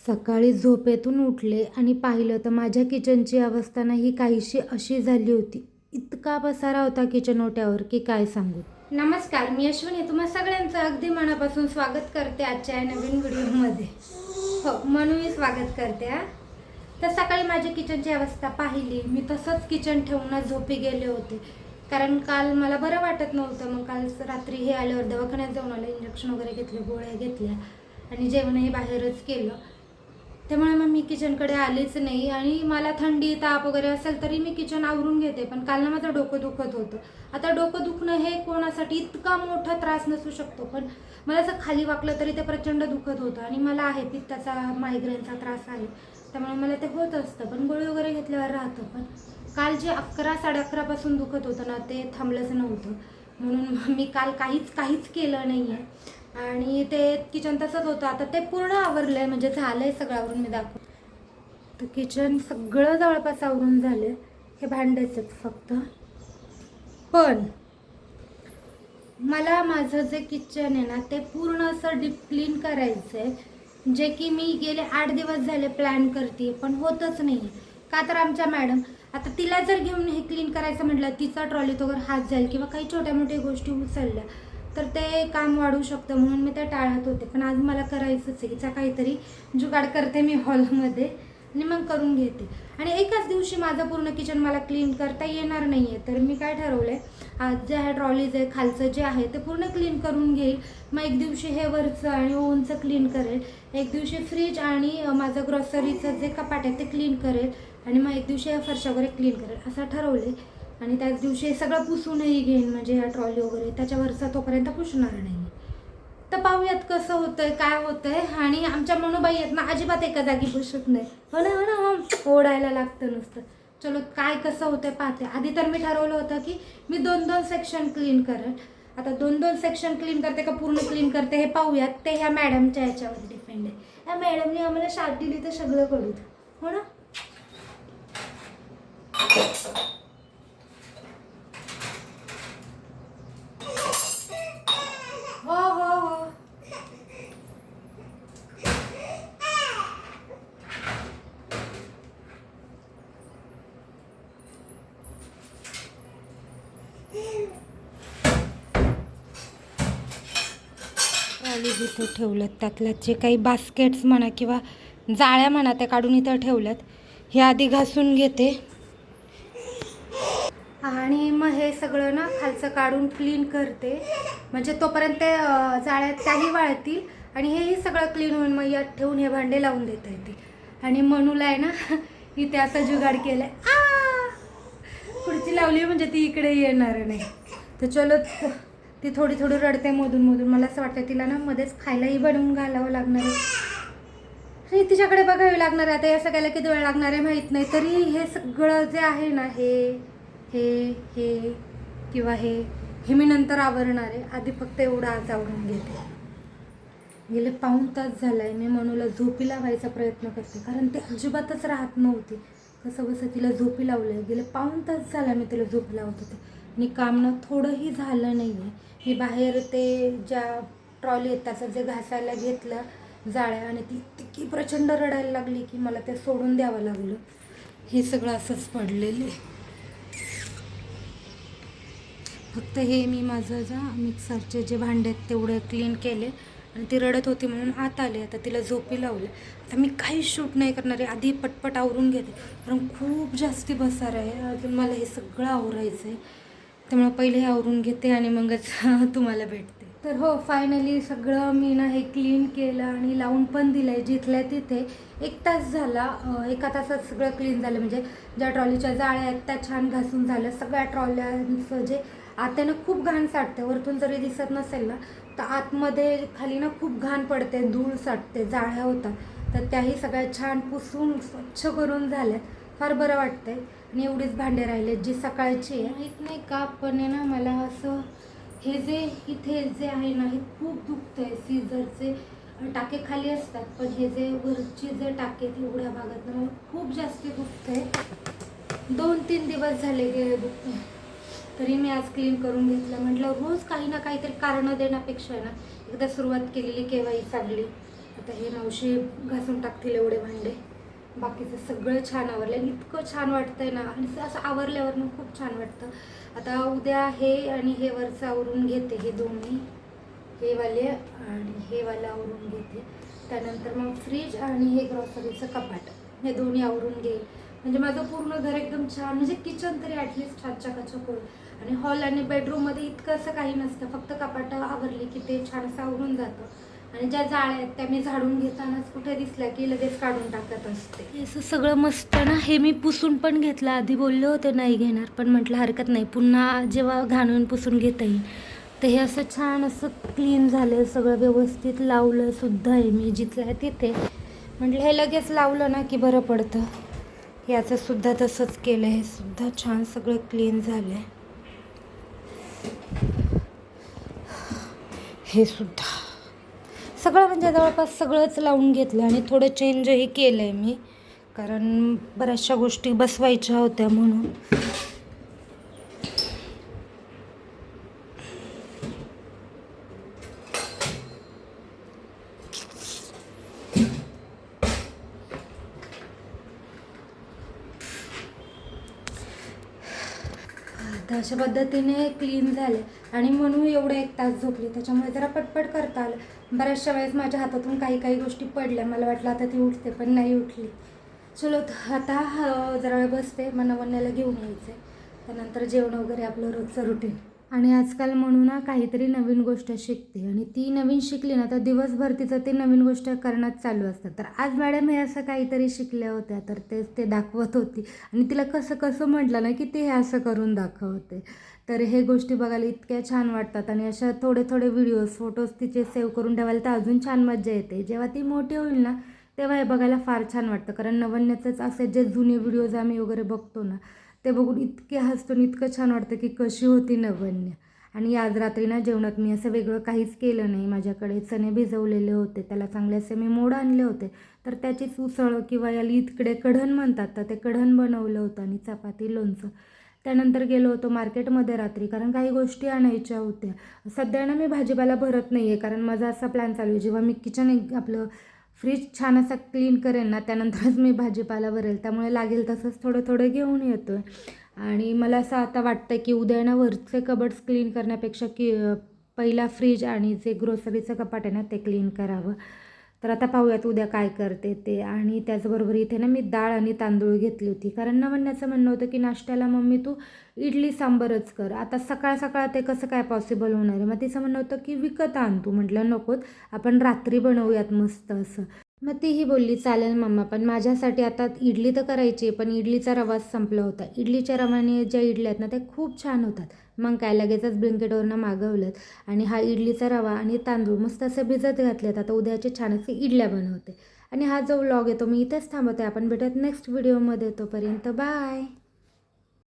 सकाळी झोपेतून उठले आणि पाहिलं तर माझ्या किचनची अवस्था नाही काहीशी अशी झाली होती. इतका पसारा होता किचन ओट्यावर की काय सांगू. नमस्कार, मी अश्विनी तुम्हा सगळ्यांचं अगदी मनापासून स्वागत करते आजच्या नवीन व्हिडिओमध्ये. हो, म्हणून मी स्वागत करते. तर सकाळी माझ्या किचनची अवस्था पाहिली, मी तसंच किचन ठेवूनच झोपी गेले होते. कारण काल मला बरं वाटत नव्हतं. मग काल रात्री हे आल्यावर दवाखान्यात जाऊन आले, इंजेक्शन वगैरे घेतले, गोळ्या घेतल्या आणि जेवणही बाहेरच केलं. त्यामुळे मग मी किचनकडे आलीच नाही. आणि मला थंडी ताप वगैरे असेल तरी मी किचन आवरून घेते, पण काल ना माझं डोकं दुखत होतं. आता डोकं दुखणं हे कोणासाठी इतका मोठा त्रास नसू शकतो, पण मला असं खाली वाकलं तरी ते प्रचंड दुखत होतं. आणि मला आहे पित्ताचा, मायग्रेनचा त्रास आहे, त्यामुळे मला ते होत असतं, पण गोळी वगैरे घेतल्यावर राहतं. पण काल जे 11-11:30पासून दुखत होतं ना, ते थांबलंच नव्हतं. म्हणून मी काल काहीच केलं नाही आहे. आणि ते किचन तसंच होतं. आता ते पूर्ण आवरलं आहे, म्हणजे झालं आहे सगळं आवरून. मी दाखव तर किचन सगळं जवळपास आवरून झालं. हे भांडेच आहेत फक्त. पण मला माझं जे किचन आहे ना, ते पूर्ण असं डीप क्लीन करायचं आहे, जे की मी गेले 8 दिवस झाले प्लॅन करते, पण होतच नाही. का तर आमच्या मॅडम, आता तिला जर घेऊन हे क्लीन करायचं म्हटलं, तिचा ट्रॉलीत वगैरे हात जाईल किंवा काही छोट्या मोठ्या गोष्टी उचलल्या तर ते काम वाढू शकतं, म्हणून मी ते टाळत होते. पण आज मला करायचंच आहे. हिचा काहीतरी जुगाड करते मी हॉलमध्ये आणि मग करून घेते. आणि एकाच दिवशी माझं पूर्ण किचन मला क्लीन करता येणार नाही आहे. तर मी काय ठरवलं आहे, आज जे आहे ट्रॉलीज आहे, खालचं जे आहे ते पूर्ण क्लीन करून घेईल. मग एक दिवशी हे वरचं आणि ओव्हनचं क्लीन करेल, एक दिवशी फ्रीज आणि माझं ग्रॉसरीचं जे कपाट आहे ते क्लीन करेल, आणि मग एक दिवशी फरशा वगैरे क्लीन करेल असं ठरवले. आणि त्याच दिवशी सगळं पुसूनही घेईन, म्हणजे ह्या ट्रॉली वगैरे त्याच्यावरचा तोपर्यंत पुसणार नाही. तर पाहूयात कसं होतंय, काय होतंय. आणि आमच्या मनोबाई आहेत ना, अजिबात एका जागी पुसत नाही. हो ना ओढायला लागतं नुसतं. चलो काय कसं होतंय पाहते. आधी तर मी ठरवलं होतं की मी 2-2 सेक्शन क्लीन करेल. आता 2-2 सेक्शन क्लीन करते का पूर्ण क्लीन करते हे पाहूयात. ते ह्या मॅडमच्या ह्याच्यावर डिपेंड आहे. ह्या मॅडमने आम्हाला शाट दिली तर सगळं करू. हो ना. हो हो हो ट्रॉलीज इथं ठेवल्यात. त्यातल्या जे काही बास्केट्स म्हणा किंवा जाळ्या म्हणा त्या काढून इथं ठेवल्यात. हे आधी घासून घेते आणि मग हे सगळं ना खालचं काढून क्लीन करते, म्हणजे तोपर्यंत जाळ्यात त्याही वाळतील आणि हेही सगळं क्लीन होऊन मग यात ठेवून हे भांडे लावून देता येतील. आणि मनूला आहे ना इथे असं जुगाड केलं आहे, खुर्ची लावली म्हणजे ती इकडे येणार नाही. तर चलो, ती थोडी रडते मधून. मला असं वाटतं तिला ना मध्येच खायलाही बनवून घालावं लागणार आहे. तिच्याकडे बघावी लागणार आहे. आता या सगळ्याला किती वेळ लागणार आहे माहीत नाही. तरी हे सगळं जे आहे ना, हे किंवा हे मी नंतर आवरणार आहे. आधी फक्त एवढं आज आवरून घेते. गेले 1 तास झाला आहे मी मनूला झोपी लावायचा प्रयत्न करते, कारण ते अजिबातच राहत नव्हती. कसं तिला झोपी लावलं. गेले 1 तास झाला मी तिला झोपी लावत होते आणि काम ना थोडंही झालं नाही आहे. मी बाहेर ते ज्या ट्रॉली आहेत त्याचं जे घासायला घेतलं जाळ्या, आणि ती इतकी प्रचंड रडायला लागली की मला ते सोडून द्यावं लागलं. हे सगळं असंच पडलेलं आहे. फक्त हे मी माझं मिक्सरचे जे भांडे आहेत तेवढे क्लीन केले आणि ती रडत होती म्हणून आत आले. आता तिला झोपी लावले. आता मी काहीच शूट नाही करणार आहे. आधी पटपट आवरून घेते, कारण खूप जास्ती बसार आहे. अजून मला हे सगळं आवरायचं आहे, त्यामुळे पहिले हे आवरून घेते आणि मगच तुम्हाला भेटते. तर हो, फायनली सगळं मी ना हे क्लीन केलं आणि लावून पण दिलं आहे जिथल्या तिथे. 1 तास झाला. 1 तासात सगळं क्लीन झालं, म्हणजे ज्या ट्रॉलीच्या जाळ्या आहेत त्या छान घासून झालं. सगळ्या ट्रॉल्यांचं जे आत्यानं खूप घाण साठते, वरतून जरी दिसत नसेल ना तर आतमध्ये खाली ना खूप घाण पडते, धूळ साठते. जाळ्या होतात तर त्याही सगळ्या छान पुसून स्वच्छ करून झाल्यात. फार बरं वाटतंय. आणि एवढीच भांडे राहिलेत जी सकाळची आहे. माहीत नाही का, पण आहे ना मला असं हे जे इथे जे आहे ना हे खूप दुखतंय. सीझरचे टाके खाली असतात, पण हे जे वरचे जे टाके आहेत एवढ्या भागात ना मला खूप जास्त दुखतंय. 2-3 दिवस झाले गेले दुखतंय. तरी मी आज क्लीन करून घेतलं. म्हटलं रोज काही ना काहीतरी कारणं देण्यापेक्षा ना एकदा सुरुवात केलेली केव्हाही चांगली. आता हे मावशी घासून टाकतील एवढे भांडे. बाकीचं सगळं छान आवरलं आहे. इतकं छान वाटतंय ना, आणि असं आवरल्यावर मग खूप छान वाटतं. आता उद्या हे आणि हे वरचं आवरून घेते, हे दोन्ही, हे वाले आणि हे वाले आवरून घेते. त्यानंतर मग फ्रीज आणि हे ग्रॉसरीचं कपाट, हे दोन्ही आवरून घेईल. म्हणजे माझं पूर्ण घर एकदम छान, म्हणजे किचन तरी ॲटलिस्ट छान चकाचक होईल. आणि हॉल आणि बेडरूममध्ये इतकं असं काही नसतं, फक्त कपाटं आवरली की ते छान असं आवरून जातं. आणि ज्या जाळ्या आहेत त्या मी झाडून घेतानाच कुठे दिसल्या की लगेच काढून टाकत असते. हे असं सगळं मस्त ना, हे मी पुसून पण घेतलं. आधी बोलले होते नाही घेणार, पण म्हटलं हरकत नाही, पुन्हा जेव्हा घाणून पुसून घेता येईल. तर हे असं छान असं क्लीन झालं, सगळं व्यवस्थित लावलं सुद्धा आहे मी जिथलं आहे तिथे. म्हटलं हे लगेच लावलं ना की बरं पडतं. याचं सुद्धा तसंच केलं, हे सुद्धा छान सगळं क्लीन झालं आहे. हे सुद्धा सगळं म्हणजे जवळपास सगळंच लावून घेतलं. आणि थोडं चेंजही केलं आहे मी, कारण बऱ्याचशा गोष्टी बसवायच्या होत्या म्हणून. तर अशा पद्धतीने क्लीन झाले. आणि म्हणून एवढं 1 तास झोपली, त्याच्यामुळे जरा पटपट करता आलं. बऱ्याचशा वेळेस माझ्या हातातून काही काही गोष्टी पडल्या, मला वाटलं आता ती उठते, पण नाही उठली. चलो आता जरा वेळ बसते, मग नवन्याला घेऊन यायचं आहे. त्यानंतर जेवण वगैरे आपलं रोजचं रुटीन. आणि आजकाल म्हणून ना काहीतरी नवीन गोष्ट शिकते, आणि ती नवीन शिकली ना तर दिवसभर तिचं ते नवीन गोष्ट करणंच चालू असतं. तर आज मॅडम हे असं काहीतरी शिकल्या होत्या, तर तेच ते दाखवत होती. आणि तिला कसं कसं म्हटलं ना की ते हे असं करून दाखवते. तर हे गोष्टी बघायला इतक्या छान वाटतात. आणि अशा थोडे थोडे व्हिडिओज, फोटोज तिचे सेव्ह करून ठेवायला तर अजून छान मजा येते. जेव्हा ती मोठी होईल ना तेव्हा हे बघायला फार छान वाटतं. कारण नवन्याचंच असे जे जुने व्हिडिओज आम्ही वगैरे बघतो ना, ते बघून इतके हसतो, इतकं छान वाटतं की कशी होती नवन्या. आणि आज रात्री ना जेवणात मी असं वेगळं काहीच केलं नाही. माझ्याकडे चणे भिजवलेले होते, त्याला चांगले असे मी मोड आणले होते, तर त्याचीच उसळ किंवा याला इकडे कढण म्हणतात, तर ते कढण बनवलं होतं. आणि चपाती, लोणचं. त्यानंतर गेलो होतो मार्केटमध्ये रात्री, कारण काही गोष्टी आणायच्या होत्या. सध्या ना मी भाजीपाला भरत नाही आहे, कारण माझा असा प्लॅन चालू आहे, जेव्हा मी किचन आपलं फ्रीज छान असा क्लीन करेन ना त्यानंतरच मी भाजीपाला भरेल. त्यामुळे लागेल तसंच थोडं थोडं घेऊन येतो आहे. आणि मला असं आता वाटतं की उद्या ना वरचे कबड्स क्लीन करण्यापेक्षा की पहिला फ्रीज आणि जे ग्रोसरीचं कपाट आहे ना ते क्लीन करावं. तर आता पाहूयात उद्या काय करते ते. आणि त्याचबरोबर इथे ना मी डाळ आणि तांदूळ घेतली होती, कारण नवन्याचं म्हणणं होतं की नाश्त्याला मम्मी तू इडली सांबरच कर. आता सकाळ सकाळ ते कसं काय पॉसिबल होणार आहे. मग तिचं म्हणणं होतं की विकत आण तू. म्हटलं नकोत, आपण रात्री बनवूयात मस्त असं. मग तीही बोलली चालेल मम्मा, पण माझ्यासाठी आता इडली तर करायची आहे, पण इडलीचा रवाच संपला होता. इडलीच्या रवाने ज्या इडल्या आहेत ना त्या खूप छान होतात. मग काय लगेचच ब्लिंकिटवरनं मागवलेत. आणि हा इडलीचा रवा आणि तांदूळ मस्त असे भिजत घातलेत. आता उद्याचे छान असे इडल्या बनवते. आणि हा जो व्लॉग आहे तो मी इथेच थांबवते. आपण भेटत नेक्स्ट व्हिडिओमध्ये. तोपर्यंत बाय.